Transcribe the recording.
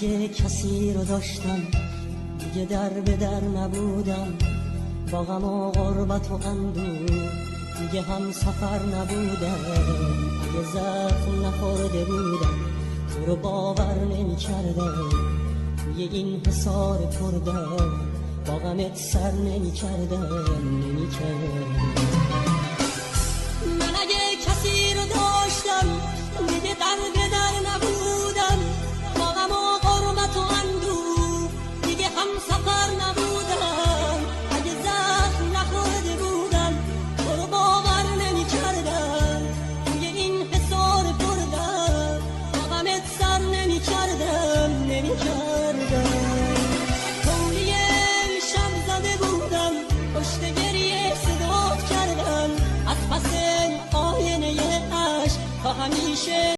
اگه کسی رو داشتم دیگه در به در نبودم، با غم و غربت و اندوه دیگه هم سفر نبودم. اگه زخم نخورده بودم تو رو باور نمی کردم، توی این حصار پردم با غمت سر نمی کردم. من اگه کسی رو داشتم دیگه در به در نبودم، با غم و غربت و اندوه دیگه هم سفر نبودم. اگه زخم نخورده بودم تو رو باور نمی کردم، توی این حصار پردم با غمت سر نمی کردم. کولی شب زده بودم پشت گریه صدا کردم، از پس آینه عشق تا همیشه